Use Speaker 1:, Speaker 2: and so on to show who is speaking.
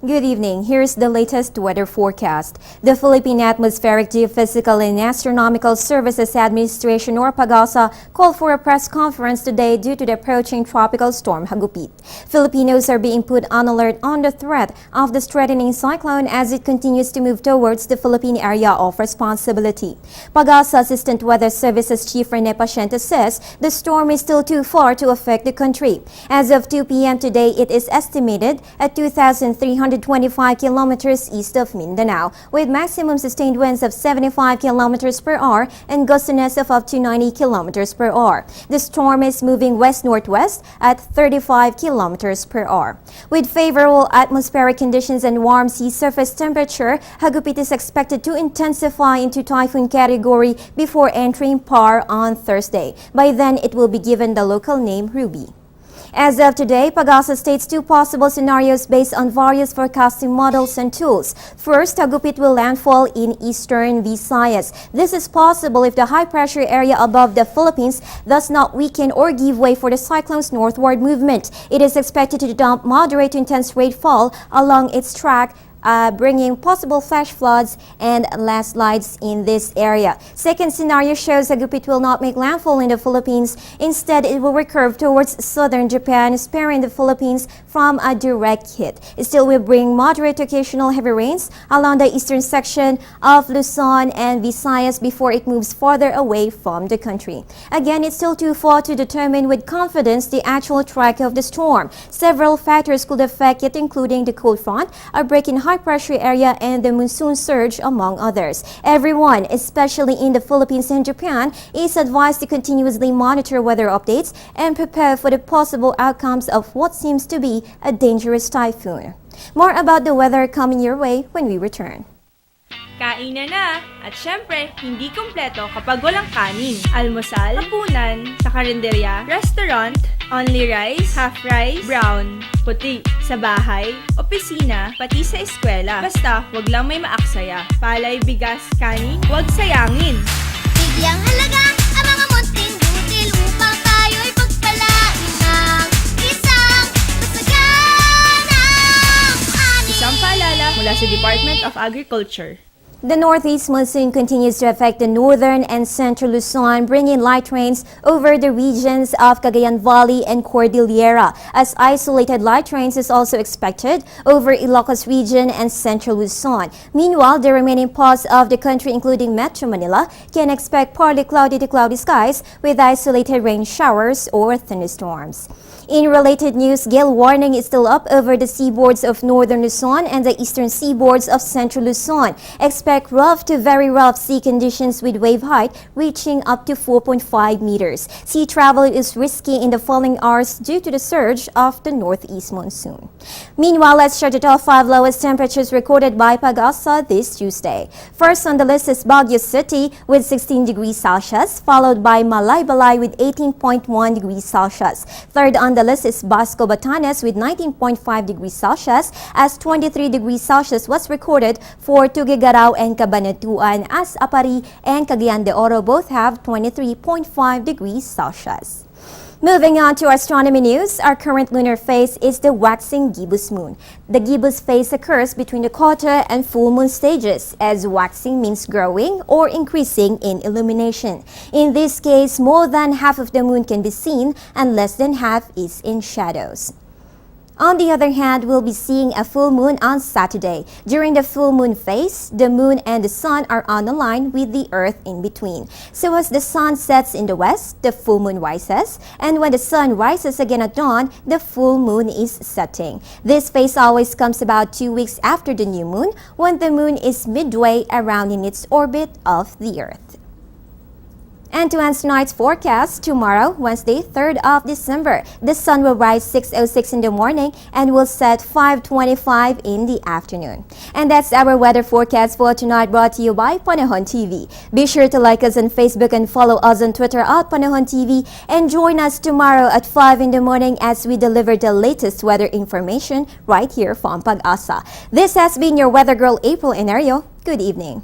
Speaker 1: Good evening. Here's the latest weather forecast. The Philippine Atmospheric, Geophysical and Astronomical Services Administration or PAGASA called for a press conference today due to the approaching tropical storm Hagupit. Filipinos are being put on alert on the threat of the threatening cyclone as it continues to move towards the Philippine area of responsibility. PAGASA Assistant Weather Services Chief Rene Paciente says the storm is still too far to affect the country. As of 2 p.m. today, it is estimated at 2,325 kilometers east of Mindanao, with maximum sustained winds of 75 kilometers per hour and gustiness of up to 90 kilometers per hour. The storm is moving west-northwest at 35 kilometers per hour. With favorable atmospheric conditions and warm sea surface temperature, Hagupit is expected to intensify into typhoon category before entering PAR on Thursday. By then, it will be given the local name Ruby. As of today, PAGASA states two possible scenarios based on various forecasting models and tools. First, Hagupit will landfall in eastern Visayas. This is possible if the high-pressure area above the Philippines does not weaken or give way for the cyclone's northward movement. It is expected to dump moderate to intense rainfall along its track, bringing possible flash floods and landslides in this area. Second scenario shows Hagupit will not make landfall in the Philippines. Instead, it will recurve towards southern Japan, sparing the Philippines from a direct hit. It still will bring moderate to occasional heavy rains along the eastern section of Luzon and Visayas before it moves farther away from the country. Again, it's still too far to determine with confidence the actual track of the storm. Several factors could affect it, including the cold front, a break in high-pressure area, and the monsoon surge, among others. Everyone, especially in the Philippines and Japan, is advised to continuously monitor weather updates and prepare for the possible outcomes of what seems to be a dangerous typhoon. More about the weather coming your way when we return.
Speaker 2: Kainan na! At syempre, hindi kumpleto kapag walang kanin. Almusal, hapunan, sa karinderya, restaurant, only rice, half rice, brown, puti. Sa bahay, opisina, pati sa eskwela. Basta, wag lang may maaksaya. Palay, bigas, kanin, wag sayangin.
Speaker 3: Bigyang halaga ang mga munting butil upang tayo'y pagpalain ng isang masaganang ani.
Speaker 2: Isang paalala mula sa Department of Agriculture.
Speaker 1: The northeast monsoon continues to affect the northern and central Luzon, bringing light rains over the regions of Cagayan Valley and Cordillera, as isolated light rains is also expected over Ilocos region and central Luzon. Meanwhile, the remaining parts of the country, including Metro Manila, can expect partly cloudy to cloudy skies with isolated rain showers or thunderstorms. In related news, gale warning is still up over the seaboards of northern Luzon and the eastern seaboards of central Luzon. Expect rough to very rough sea conditions with wave height reaching up to 4.5 meters. Sea travel is risky in the following hours due to the surge of the northeast monsoon. Meanwhile, let's check the top 5 lowest temperatures recorded by PAGASA this Tuesday. First on the list is Baguio City with 16 degrees Celsius, followed by Malaybalay with 18.1 degrees Celsius. Third on the list is Basco Batanes with 19.5 degrees Celsius, as 23 degrees Celsius was recorded for Tuguegarao and Cabanatuan, as Apari and Cagayan de Oro both have 23.5 degrees Celsius. Moving on to astronomy news, our current lunar phase is the waxing gibbous moon. The gibbous phase occurs between the quarter and full moon stages, as waxing means growing or increasing in illumination. In this case, more than half of the moon can be seen and less than half is in shadows. On the other hand, we'll be seeing a full moon on Saturday. During the full moon phase, the moon and the sun are on a line with the earth in between. So as the sun sets in the west, the full moon rises, and when the sun rises again at dawn, the full moon is setting. This phase always comes about 2 weeks after the new moon, when the moon is midway around in its orbit of the earth. And to end tonight's forecast, tomorrow, Wednesday, 3rd of December, the sun will rise 6:06 in the morning and will set 5:25 in the afternoon. And that's our weather forecast for tonight, brought to you by Panahon TV. Be sure to like us on Facebook and follow us on Twitter at Panahon TV, and join us tomorrow at 5 in the morning as we deliver the latest weather information right here from PAGASA. This has been your weather girl, April Enerio. Good evening.